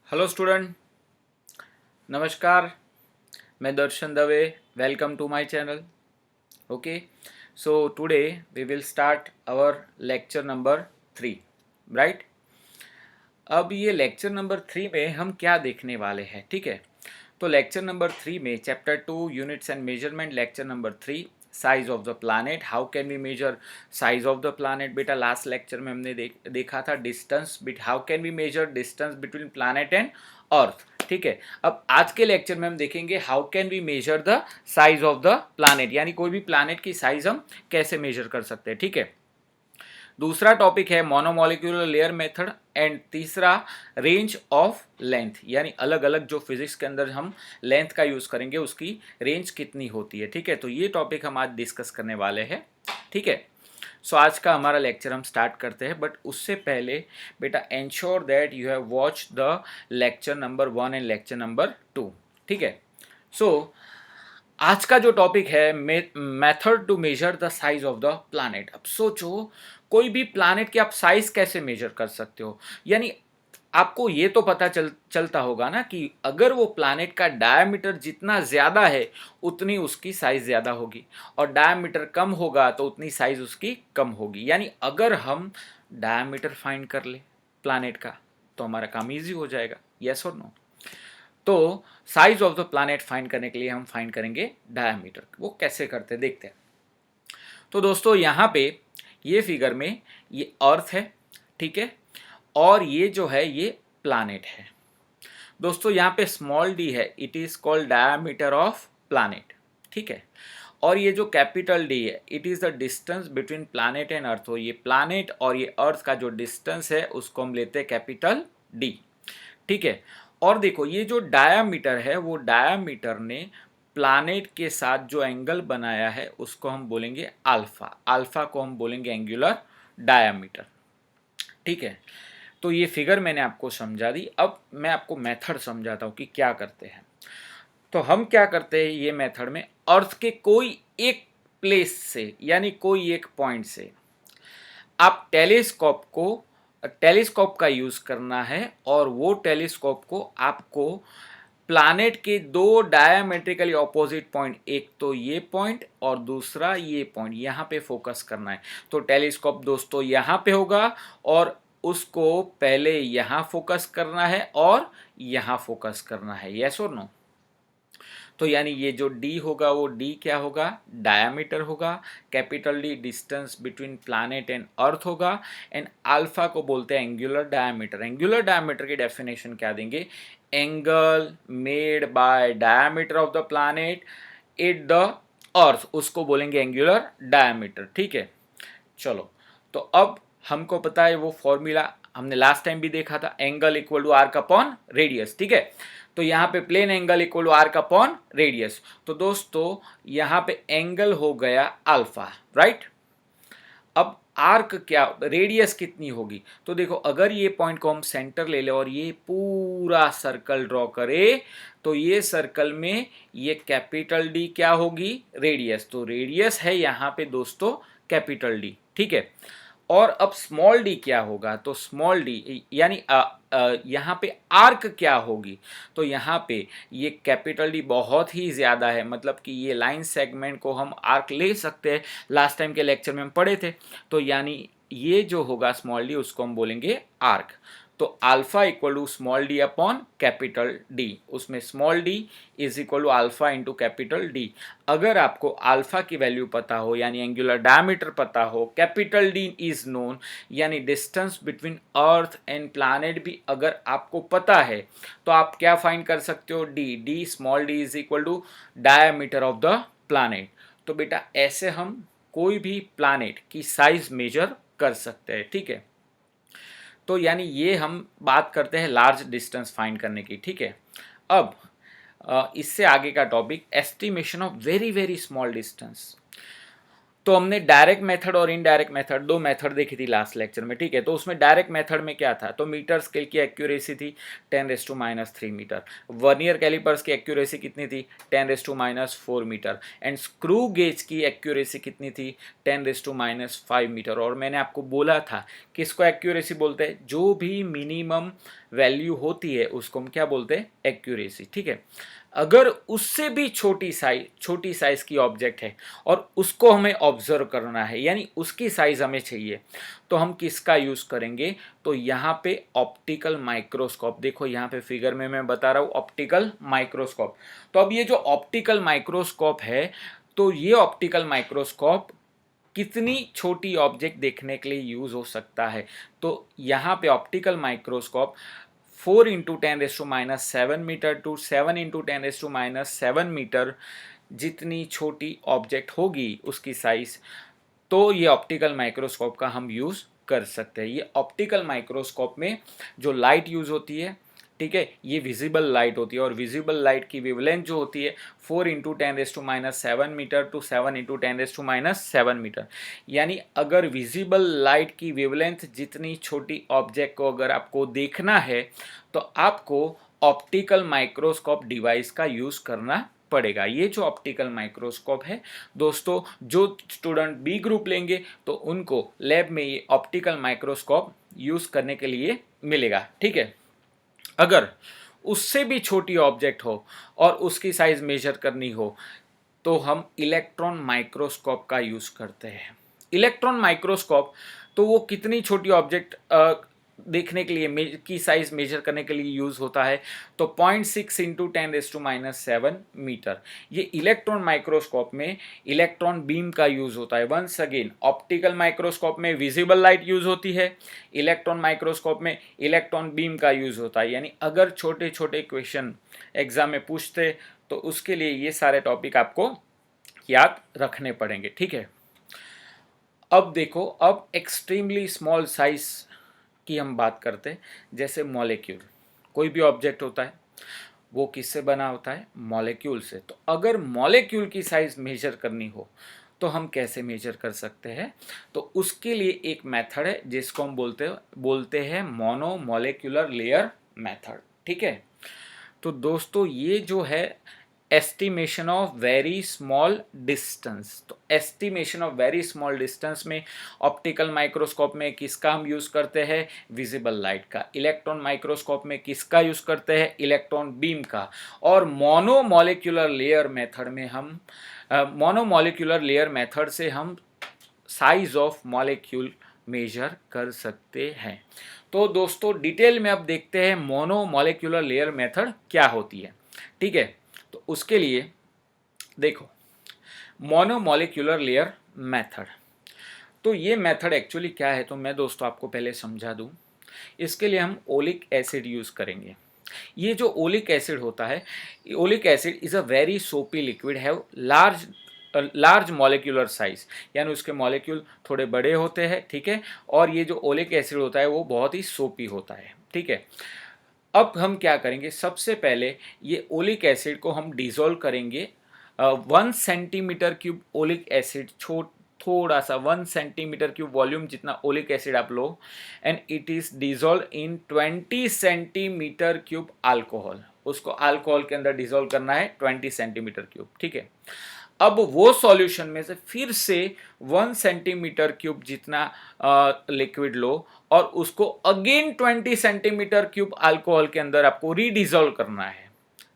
Hello student, नमस्कार। मैं Darshan Dave. Welcome to my channel. Okay, so today we will start our lecture number 3, right. अब ये lecture number 3 में हम क्या देखने वाले हैं, ठीक है। तो लेक्चर नंबर 3 में chapter 2 units and measurement, lecture number 3 size of the planet, how can we measure size of the planet. बेटा लास्ट लेक्चर में हमने देखा था distance bit how can we measure distance between planet and earth, ठीक है। अब आज के लेक्चर में हम देखेंगे how can we measure the size of the planet, यानी कोई भी प्लानेट की साइज हम कैसे मेजर कर सकते हैं, ठीक है। दूसरा टॉपिक है मोनोमोलिक्यूलर लेयर मेथड एंड तीसरा रेंज ऑफ लेंथ, यानी अलग अलग जो फिजिक्स के अंदर हम लेंथ का यूज करेंगे उसकी रेंज कितनी होती है, ठीक है। तो ये टॉपिक हम आज डिस्कस करने वाले हैं, ठीक है। सो आज का हमारा लेक्चर हम स्टार्ट करते हैं, बट उससे पहले बेटा ensure that you have watch the lecture number 1 and lecture number 2, ठीक है। सो आज का जो टॉपिक है method to measure the size of the planet. अब सोचो, कोई भी प्लानेट की आप साइज कैसे मेजर कर सकते हो, यानी आपको ये तो पता चलता होगा ना कि अगर वो प्लानेट का डायमीटर जितना ज़्यादा है उतनी उसकी साइज ज़्यादा होगी, और डायमीटर कम होगा तो उतनी साइज उसकी कम होगी। यानी अगर हम डायमीटर फाइंड कर ले प्लानेट का तो हमारा काम इजी हो जाएगा, यस और नो। तो size of the planet find करने के लिए हम फाइंड करेंगे डायमीटर। वो कैसे करते हैं देखते हैं। तो दोस्तों यहाँ पे ये फिगर में ये अर्थ है, ठीक है, और ये जो है ये प्लैनेट है। दोस्तों यहाँ पे स्मॉल डी है, it is called diameter of planet, ठीक है। और ये जो कैपिटल डी है, it is the distance between planet and earth. हो ये प्लैनेट और ये अर्थ का जो डिस्टेंस है उसको हम लेते हैं कैपिटल डी, ठीक है। और देखो ये जो डायामीटर है वो डायामीटर ने प्लानेट के साथ जो एंगल बनाया है उसको हम बोलेंगे अल्फा। अल्फा को हम बोलेंगे एंगुलर डायामीटर, ठीक है। तो ये फिगर मैंने आपको समझा दी। अब मैं आपको मेथड समझाता हूँ कि क्या करते हैं। तो हम क्या करते हैं ये मेथड में, अर्थ के कोई एक प्लेस से यानी कोई एक पॉइंट से आप टेलीस्कोप का यूज करना है, और वो टेलीस्कोप को आपको प्लैनेट के दो डायमेट्रिकली ऑपोजिट पॉइंट, एक तो ये पॉइंट और दूसरा ये पॉइंट, यहाँ पे फोकस करना है। तो टेलीस्कोप दोस्तों यहाँ पे होगा और उसको पहले यहाँ फोकस करना है और यहाँ फोकस करना है, यस और नो। तो यानी ये जो d होगा वो d क्या होगा, डायमीटर होगा। Capital D distance between planet and earth होगा। एंड अल्फा को बोलते हैं एंगुलर डायमीटर। एंगुलर डायमीटर की डेफिनेशन क्या देंगे, angle made by diameter of the planet at the earth, उसको बोलेंगे एंगुलर डायमीटर, ठीक है। चलो, तो अब हमको पता है वो फॉर्मूला हमने लास्ट टाइम भी देखा था, angle equal to arc upon radius, ठीक है। तो यहाँ पे plane angle equal to arc upon radius. तो दोस्तों यहाँ पे एंगल हो गया अल्फा, राइट। अब आर्क क्या, रेडियस कितनी होगी, तो देखो अगर ये पॉइंट को हम सेंटर ले ले और ये पूरा सर्कल ड्रॉ करे तो ये सर्कल में ये कैपिटल डी क्या होगी, रेडियस। तो रेडियस है यहाँ पे दोस्तों कैपिटल डी, ठीक है। और अब स्मॉल डी क्या होगा, तो स्मॉल डी यानी यहाँ पे आर्क क्या होगी, तो यहाँ पे ये कैपिटल डी बहुत ही ज़्यादा है, मतलब कि ये लाइन सेगमेंट को हम आर्क ले सकते हैं, लास्ट टाइम के लेक्चर में हम पढ़े थे। तो यानी ये जो होगा स्मॉल डी उसको हम बोलेंगे आर्क। तो alpha equal to small D upon capital D, उसमें small D is equal to alpha into capital D. अगर आपको अल्फा की वैल्यू पता हो यानी एंगुलर डायमीटर पता हो, कैपिटल डी इज नोन यानी distance between earth and planet भी अगर आपको पता है, तो आप क्या फाइंड कर सकते हो, D small D is equal to diameter of the planet. तो बेटा ऐसे हम कोई भी प्लैनेट की साइज मेजर कर सकते हैं, ठीक है। तो यानी ये हम बात करते हैं लार्ज डिस्टेंस फाइंड करने की, ठीक है। अब इससे आगे का topic estimation of very very small distance. तो हमने डायरेक्ट मेथड और इनडायरेक्ट मेथड, दो मेथड देखी थी लास्ट लेक्चर में, ठीक है। तो उसमें डायरेक्ट मेथड में क्या था, तो मीटर स्केल की एक्यूरेसी थी 10⁻³ मीटर, वर्नियर कैलिपर्स की एक्यूरेसी कितनी थी 10⁻⁴ मीटर, एंड स्क्रू गेज की एक्यूरेसी कितनी थी 10⁻⁵ मीटर। और मैंने आपको बोला था किसको एक्यूरेसी बोलते हैं, जो भी मिनिमम वैल्यू होती है उसको हम क्या बोलते हैं, एक्यूरेसी। ठीक है, अगर उससे भी छोटी साइज की ऑब्जेक्ट है और उसको हमें ऑब्जर्व करना है, यानी उसकी साइज हमें चाहिए, तो हम किसका यूज करेंगे, तो यहाँ पे ऑप्टिकल माइक्रोस्कोप। देखो यहाँ पे फिगर में मैं बता रहा हूँ ऑप्टिकल माइक्रोस्कोप। तो अब ये जो ऑप्टिकल माइक्रोस्कोप है, तो ये ऑप्टिकल माइक्रोस्कोप कितनी छोटी ऑब्जेक्ट देखने के लिए यूज हो सकता है, तो यहाँ पे optical microscope 4 × 10⁻⁷ metre to 7 × 10⁻⁷ metre जितनी छोटी ऑब्जेक्ट होगी उसकी साइज, तो ये ऑप्टिकल माइक्रोस्कोप का हम यूज़ कर सकते हैं। ये ऑप्टिकल माइक्रोस्कोप में जो लाइट यूज़ होती है, ठीक है, ये विजिबल लाइट होती है और विजिबल लाइट की वेवलेंथ जो होती है 4 × 10⁻⁷ मीटर टू 7 × 10⁻⁷ मीटर। यानी अगर विजिबल लाइट की वेवलेंथ जितनी छोटी ऑब्जेक्ट को अगर आपको देखना है, तो आपको ऑप्टिकल माइक्रोस्कोप डिवाइस का यूज़ करना पड़ेगा। ये जो ऑप्टिकल माइक्रोस्कोप है दोस्तों, जो स्टूडेंट बी ग्रुप लेंगे तो उनको लैब में ये ऑप्टिकल माइक्रोस्कोप यूज़ करने के लिए मिलेगा। ठीक है, अगर उससे भी छोटी ऑब्जेक्ट हो और उसकी साइज मेजर करनी हो, तो हम इलेक्ट्रॉन माइक्रोस्कोप का यूज़ करते हैं। इलेक्ट्रॉन माइक्रोस्कोप तो वो कितनी छोटी ऑब्जेक्ट देखने के लिए की साइज मेजर करने के लिए यूज़ होता है, तो 0.6 × 10⁻⁷ मीटर। ये इलेक्ट्रॉन माइक्रोस्कोप में इलेक्ट्रॉन बीम का यूज़ होता है। वंस अगेन, ऑप्टिकल माइक्रोस्कोप में विजिबल लाइट यूज़ होती है, इलेक्ट्रॉन माइक्रोस्कोप में इलेक्ट्रॉन बीम का यूज़ होता है। यानी अगर छोटे छोटे क्वेश्चन एग्जाम में पूछते तो उसके लिए ये सारे टॉपिक आपको याद रखने पड़ेंगे। ठीक है, अब देखो, अब एक्सट्रीमली स्मॉल साइज की हम बात करते हैं, जैसे मॉलिक्यूल। कोई भी ऑब्जेक्ट होता है वो किससे बना होता है, मॉलिक्यूल से। तो अगर मॉलिक्यूल की साइज मेजर करनी हो तो हम कैसे मेजर कर सकते हैं, तो उसके लिए एक मेथड है जिसको हम बोलते हैं मोनोमोलिक्यूलर लेयर मेथड। ठीक है, तो दोस्तों ये जो है estimation of very small distance, तो estimation of very small distance में ऑप्टिकल माइक्रोस्कोप में किसका हम यूज़ करते हैं, विजिबल लाइट का। इलेक्ट्रॉन माइक्रोस्कोप में किसका यूज़ करते हैं, इलेक्ट्रॉन बीम का। और मोनोमोलिक्यूलर लेयर मेथड में हम मोनोमोलिक्यूलर लेयर मेथड से हम साइज ऑफ मॉलिक्यूल मेजर कर सकते हैं। तो दोस्तों डिटेल में अब देखते हैं मोनोमोलिक्यूलर लेयर मेथड क्या होती है। ठीक है, तो उसके लिए देखो, मोनोमोलिक्यूलर लेयर मेथड, तो ये मेथड एक्चुअली क्या है, तो मैं दोस्तों आपको पहले समझा दूं। इसके लिए हम ओलिक एसिड यूज़ करेंगे। ये जो ओलिक एसिड होता है, oleic acid is a very soapy liquid, have large molecular size, यानी उसके मॉलिक्यूल थोड़े बड़े होते हैं। ठीक है, और ये जो ओलिक एसिड होता है वो बहुत ही सोपी होता है। ठीक है, अब हम क्या करेंगे, सबसे पहले ये ओलिक एसिड को हम डिज़ोल्व करेंगे 1 सेंटीमीटर क्यूब ओलिक एसिड, थोड़ा सा 1 सेंटीमीटर क्यूब वॉल्यूम जितना ओलिक एसिड आप लो, and it is dissolve in 20 centimetre cube alcohol. उसको अल्कोहल के अंदर डिजोल्व करना है 20 सेंटीमीटर क्यूब। ठीक है, अब वो सॉल्यूशन में से फिर से 1 सेंटीमीटर क्यूब जितना लिक्विड लो और उसको अगेन 20 सेंटीमीटर क्यूब अल्कोहल के अंदर आपको रीडिजोल्व करना है।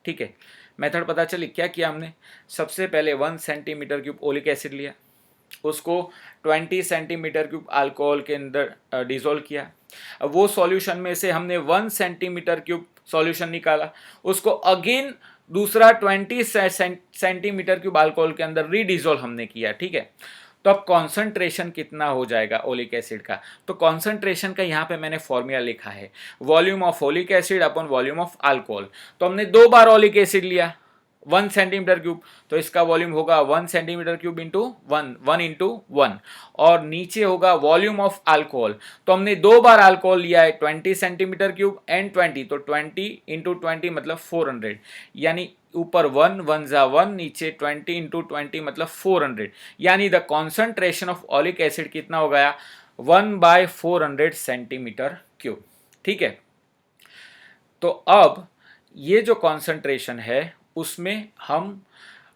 ठीक है, मेथड पता चली क्या किया हमने, सबसे पहले 1 सेंटीमीटर क्यूब ओलिक एसिड लिया, उसको 20 सेंटीमीटर क्यूब अल्कोहल के अंदर डिजोल्व किया। अब वो सॉल्यूशन में से हमने 1 सेंटीमीटर क्यूब सॉल्यूशन निकाला, उसको अगेन दूसरा 20 सेंटीमीटर क्यूब अल्कोहल के अंदर रीडिजोल्व हमने किया। ठीक है, तो अब कॉन्सेंट्रेशन कितना हो जाएगा ओलिक एसिड का, तो कॉन्सेंट्रेशन का यहाँ पे मैंने फॉर्मूला लिखा है, volume of oleic acid upon volume of alcohol. तो हमने 2 बार ओलिक एसिड लिया 1 सेंटीमीटर क्यूब, तो इसका वॉल्यूम होगा 1 सेंटीमीटर क्यूब इंटू 1 और नीचे होगा वॉल्यूम ऑफ अल्कोहल। तो हमने 2 बार अल्कोहल लिया है 20 सेंटीमीटर क्यूब एंड 20, तो 20 इंटू 20 मतलब 400, यानी ऊपर 1 1 जा 1, नीचे 20 इंटू 20 मतलब 400, यानी the concentration of oleic acid कितना हो गया, 1/400 सेंटीमीटर क्यूब। ठीक है, तो अब ये जो कॉन्सेंट्रेशन है उसमें हम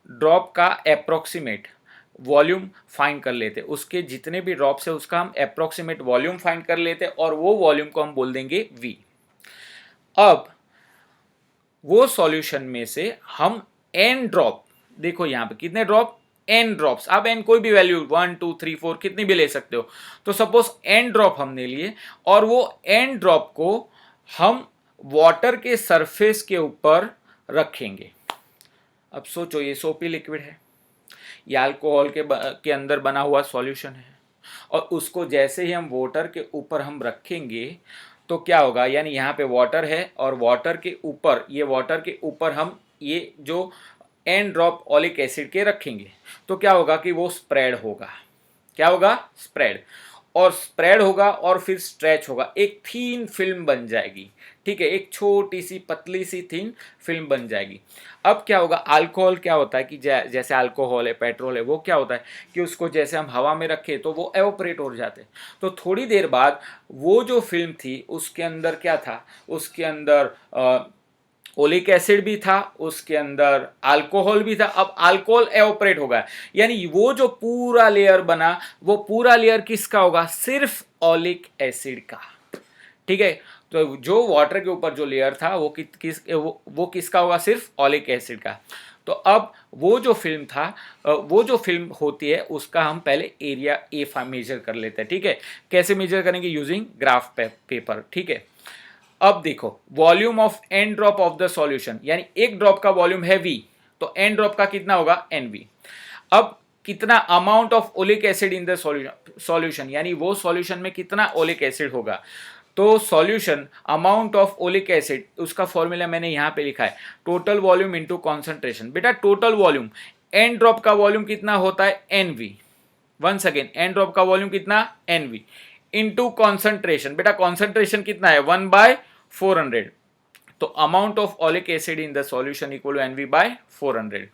ड्रॉप का अप्रोक्सीमेट वॉल्यूम फाइंड कर लेते, उसके जितने भी ड्रॉप्स है उसका हम अप्रोक्सीमेट वॉल्यूम फाइंड कर लेते और वो वॉल्यूम को हम बोल देंगे V। अब वो सॉल्यूशन में से हम n ड्रॉप, देखो यहाँ पे कितने ड्रॉप, n ड्रॉप्स, आप n कोई भी वैल्यू 1 2 3 4 कितनी भी ले सकते हो, तो सपोज n ड्रॉप हमने लिए और वो n ड्रॉप को हम वाटर के सरफेस के ऊपर रखेंगे। अब सोचो ये सोपी लिक्विड है, ये अल्कोहल के अंदर बना हुआ सॉल्यूशन है, और उसको जैसे ही हम वाटर के ऊपर हम रखेंगे तो क्या होगा, यानी यहाँ पे वाटर है और वाटर के ऊपर, ये वाटर के ऊपर हम ये जो एन ड्रॉप ऑलिक एसिड के रखेंगे तो क्या होगा कि वो स्प्रेड होगा, क्या होगा, स्प्रेड, और स्प्रेड होगा और फिर स्ट्रेच होगा, एक थीन फिल्म बन जाएगी, ठीक है, एक छोटी सी पतली सी थीन फिल्म बन जाएगी। अब क्या होगा, अल्कोहल क्या होता है कि जैसे अल्कोहल है, पेट्रोल है, वो क्या होता है कि उसको जैसे हम हवा में रखें तो वो एवोपरेट हो जाते हैं, तो थोड़ी देर बाद वो जो फिल्म थी उसके अंदर क्या था, उसके अंदर ओलिक एसिड भी था, उसके अंदर अल्कोहल भी था। अब अल्कोहल एवोपरेट हो गया, यानी वो जो पूरा लेयर बना वो पूरा लेयर किसका होगा, सिर्फ ओलिक एसिड का, ठीक है। तो जो वाटर के ऊपर जो लेयर था वो वो किसका होगा, सिर्फ ओलिक एसिड का। तो अब वो जो फिल्म था, वो जो फिल्म होती है उसका हम पहले एरिया ए मेजर कर लेते हैं, ठीक है। कैसे मेजर करेंगे, यूजिंग ग्राफ पेपर, ठीक है। अब देखो volume of an drop of the solution, यानी एक ड्रॉप का वॉल्यूम है V, तो एन ड्रॉप का कितना होगा, NV। अब कितना amount of oleic acid in the solution, यानी वो सॉल्यूशन में कितना ओलिक एसिड होगा, तो solution amount of oleic acid, उसका फॉर्मूला मैंने यहां पे लिखा है, टोटल वॉल्यूम इनटू कॉन्सेंट्रेशन। बेटा टोटल वॉल्यूम, एन ड्रॉप का वॉल्यूम कितना होता है, NV, once again an drop का वॉल्यूम कितना, NV, इनटू कॉन्सेंट्रेशन, बेटा कॉन्सेंट्रेशन कितना है, 1/400, तो amount of oleic acid in the solution equal to NV/400,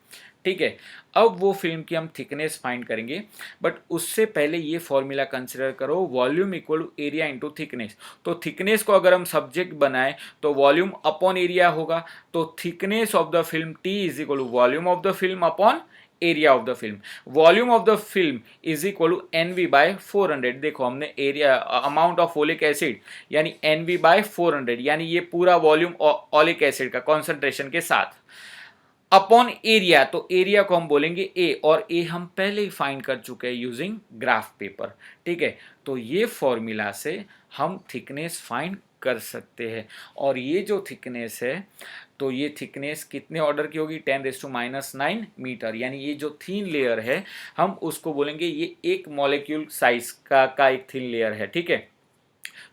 ठीक है। अब वो फिल्म की हम थिकनेस फाइंड करेंगे, बट उससे पहले ये फॉर्मूला कंसिडर करो, volume equal to area into thickness. तो थिकनेस को अगर हम सब्जेक्ट बनाए तो वॉल्यूम अपॉन एरिया होगा, तो thickness of the film T is equal to volume of the film upon area of the film. Volume of the film is equal to NV/400। देखो हमने area amount of oleic acid यानी NV/400, यानी ये पूरा volume oleic acid का concentration के साथ upon area, तो एरिया को हम बोलेंगे A, और A हम पहले ही फाइंड कर चुके हैं यूजिंग ग्राफ पेपर, ठीक है। तो ये फॉर्मूला से हम थिकनेस फाइंड कर सकते हैं, और ये जो थिकनेस है तो ये थिकनेस कितने ऑर्डर की होगी, 10⁻⁹ मीटर, यानी ये जो थीन लेयर है हम उसको बोलेंगे ये एक मॉलिक्यूल साइज का एक थीन लेयर है, ठीक है।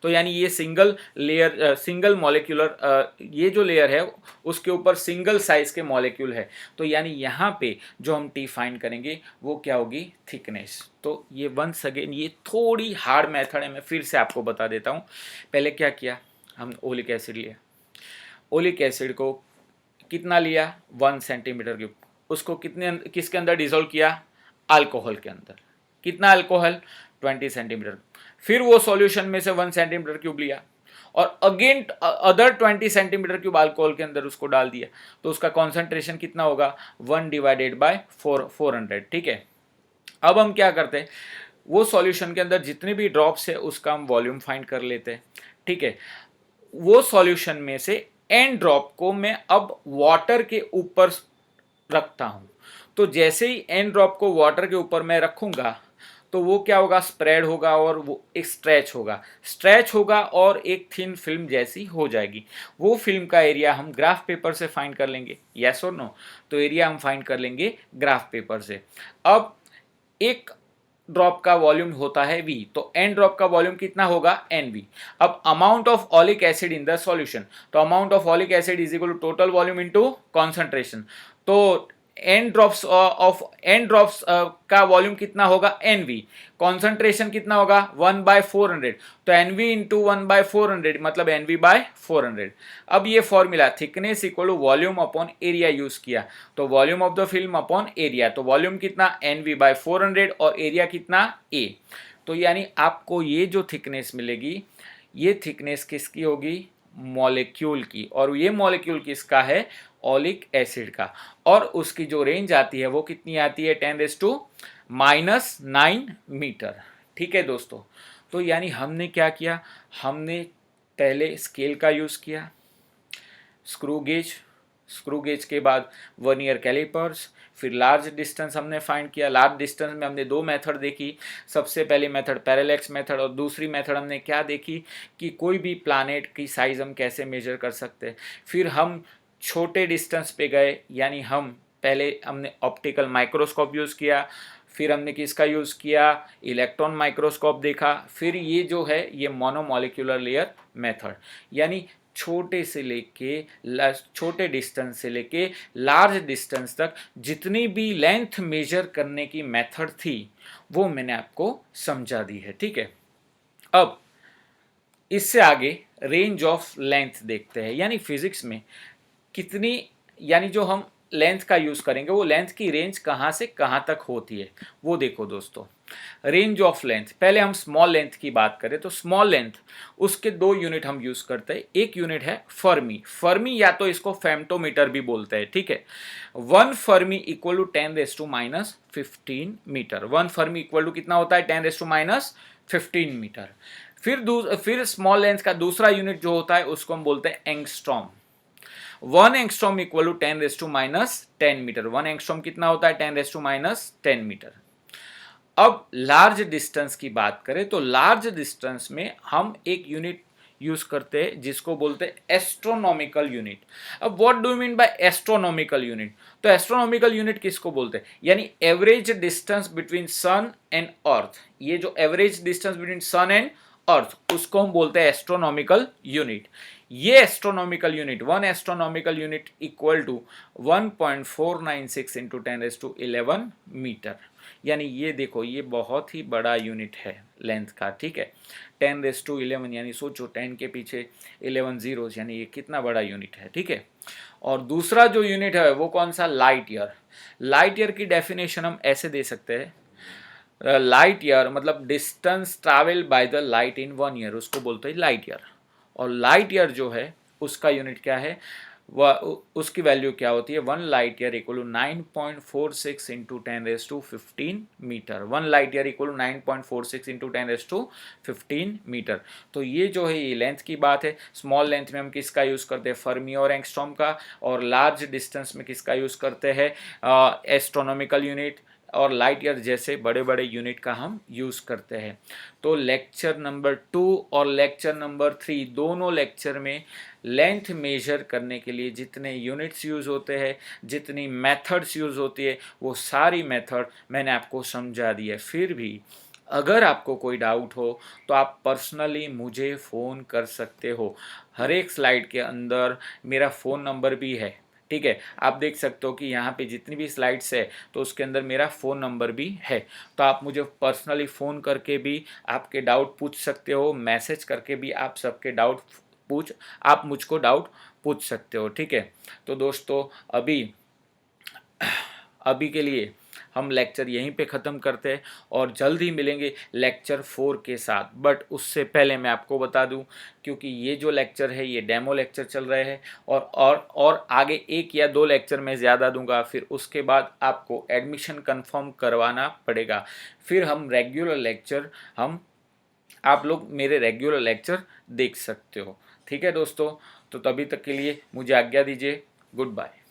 तो यानी ये सिंगल लेयर, सिंगल मॉलिक्यूलर, ये जो लेयर है उसके ऊपर सिंगल साइज के मॉलिक्यूल है, तो यानी यहाँ पे जो हम T फाइंड करेंगे वो क्या होगी, थिकनेस। तो ये वंस अगेन ये थोड़ी हार्ड मेथड है, मैं फिर से आपको बता देता हूँ। पहले क्या किया, हम ओलिक एसिड लिया, ओलिक एसिड को कितना लिया, 1 सेंटीमीटर क्यूब, उसको किसके अंदर डिसॉल्व किया, अल्कोहल के अंदर, कितना अल्कोहल, 20 सेंटीमीटर। फिर वो सॉल्यूशन में से 1 सेंटीमीटर क्यूब लिया और again other 20 centimetre cube alcohol के अंदर उसको डाल दिया, तो उसका कॉन्सेंट्रेशन कितना होगा, 1/400, ठीक है। अब हम क्या करते हैं, वो सॉल्यूशन के अंदर जितने भी ड्रॉप्स है उसका हम वॉल्यूम फाइंड कर लेते हैं, ठीक है। वो सॉल्यूशन में से एन ड्रॉप को मैं अब वाटर के ऊपर रखता हूं, तो जैसे ही एन ड्रॉप को वाटर के ऊपर मैं रखूंगा तो वो क्या होगा, स्प्रेड होगा और वो एक स्ट्रेच होगा और एक थिन फिल्म जैसी हो जाएगी। वो फिल्म का एरिया हम ग्राफ पेपर से फाइंड कर लेंगे, यस और नो, तो एरिया हम फाइंड कर लेंगे ग्राफ पेपर से। अब एक ड्रॉप का वॉल्यूम होता है V, तो एन ड्रॉप का वॉल्यूम कितना होगा, NV। अब amount of oleic acid in the solution, तो amount of oleic acid is equal to total volume into concentration, तो एन ड्रॉप्स का वॉल्यूम कितना होगा, NV, कॉन्सेंट्रेशन कितना होगा, 1/400, तो NV इंटू 1/400 मतलब NV/400। अब ये formula thickness equal to volume upon area use किया, तो volume of the film upon area, तो वॉल्यूम कितना, NV/400 और एरिया कितना, A। तो यानी आपको ये जो थिकनेस मिलेगी, ये थिकनेस किसकी होगी, मॉलिक्यूल की, और ये मॉलिक्यूल किसका है, ओलिक एसिड का, और उसकी जो रेंज आती है वो कितनी आती है, 10⁻⁹ मीटर, ठीक है दोस्तों। तो यानी हमने क्या किया, हमने पहले स्केल का यूज किया, स्क्रू गेज के बाद वर्नियर कैलिपर्स, फिर लार्ज डिस्टेंस हमने फाइंड किया। लार्ज डिस्टेंस में हमने दो मेथड देखी। सबसे पहली मेथड पैरेलैक्स मेथड और दूसरी मेथड हमने क्या देखी कि कोई भी प्लानेट की साइज हम कैसे मेजर कर सकते हैं। फिर हम छोटे डिस्टेंस पे गए, यानी हम पहले हमने ऑप्टिकल माइक्रोस्कोप यूज़ किया, फिर हमने किसका यूज़ किया, इलेक्ट्रॉन माइक्रोस्कोप देखा, फिर ये जो है ये मोनोमोलिक्यूलर लेयर मेथड, यानी छोटे डिस्टेंस से लेके लार्ज डिस्टेंस तक जितनी भी लेंथ मेजर करने की मेथड थी वो मैंने आपको समझा दी है। ठीक है, अब इससे आगे रेंज ऑफ लेंथ देखते हैं, यानी फिजिक्स में कितनी, यानी जो हम लेंथ का यूज़ करेंगे वो लेंथ की रेंज कहाँ से कहाँ तक होती है वो देखो दोस्तों। रेंज ऑफ लेंथ, पहले हम स्मॉल लेंथ की बात करें तो स्मॉल लेंथ उसके दो यूनिट हम यूज़ करते हैं। एक यूनिट है फर्मी, फर्मी या तो इसको फेम्टोमीटर भी बोलते हैं। ठीक है, 1 fermi equal to 10⁻⁻15 metre. 1 fermi equal to कितना होता है, 10⁻⁻15 मीटर। फिर स्मॉल लेंथ का दूसरा यूनिट जो होता है उसको हम बोलते हैं angstrom. 1 angstrom equal to 10⁻10 metre. 1 angstrom कितना होता है, 10⁻10 मीटर। अब लार्ज डिस्टेंस की बात करें तो लार्ज डिस्टेंस में हम एक यूनिट यूज करते हैं जिसको बोलते हैं एस्ट्रोनॉमिकल यूनिट। अब what do you mean by astronomical unit, तो एस्ट्रोनॉमिकल यूनिट किसको बोलते हैं, यानी average distance between sun and earth. ये जो average distance between sun and earth उसको हम बोलते हैं एस्ट्रोनॉमिकल यूनिट। ये astronomical unit, 1 astronomical unit equal to 1.496 into 10⁻11 metre. यानी ये देखो ये बहुत ही बड़ा यूनिट है लेंथ का। ठीक है, 10⁻11 यानी सोचो 10 के पीछे 11 जीरोस, यानी ये कितना बड़ा यूनिट है। ठीक है, और दूसरा जो यूनिट है वो कौन सा, लाइट ईयर। लाइट ईयर की डेफिनेशन हम ऐसे दे सकते हैं, लाइट ईयर मतलब distance travel by the light in 1 year, उसको बोलते हैं लाइट ईयर। और लाइट ईयर जो है उसका यूनिट क्या है, वह उसकी वैल्यू क्या होती है, 1 light year equal to 9.46 into 10⁻15 metre. 1 light year equal to 9.46 into 10⁻15 metre. तो ये जो है ये लेंथ की बात है। स्मॉल लेंथ में हम किसका यूज़ करते हैं, फर्मी और एंगस्ट्रॉम का, और लार्ज डिस्टेंस में किसका यूज़ करते हैं, एस्ट्रोनॉमिकल यूनिट और लाइट ईयर जैसे बड़े बड़े यूनिट का हम यूज़ करते हैं। तो लेक्चर नंबर 2 और लेक्चर नंबर 3 दोनों लेक्चर में लेंथ मेजर करने के लिए जितने यूनिट्स यूज़ होते हैं, जितनी मेथड्स यूज़ होती है, वो सारी मेथड मैंने आपको समझा दी है। फिर भी अगर आपको कोई डाउट हो तो आप पर्सनली मुझे फ़ोन कर सकते हो। हर एक स्लाइड के अंदर मेरा फ़ोन नंबर भी है। ठीक है, आप देख सकते हो कि यहाँ पे जितनी भी स्लाइड्स है तो उसके अंदर मेरा फ़ोन नंबर भी है। तो आप मुझे पर्सनली फ़ोन करके भी आपके डाउट पूछ सकते हो, मैसेज करके भी आप मुझको डाउट पूछ सकते हो। ठीक है, तो दोस्तों अभी के लिए हम लेक्चर यहीं पे ख़त्म करते हैं और जल्द ही मिलेंगे लेक्चर 4 के साथ। बट उससे पहले मैं आपको बता दूं, क्योंकि ये जो लेक्चर है ये डेमो लेक्चर चल रहे हैं और आगे 1 या 2 लेक्चर मैं ज़्यादा दूंगा, फिर उसके बाद आपको एडमिशन कंफर्म करवाना पड़ेगा। फिर हम रेगुलर लेक्चर आप लोग मेरे रेगुलर लेक्चर देख सकते हो। ठीक है दोस्तों, तो तभी तक के लिए मुझे आज्ञा दीजिए। Good bye.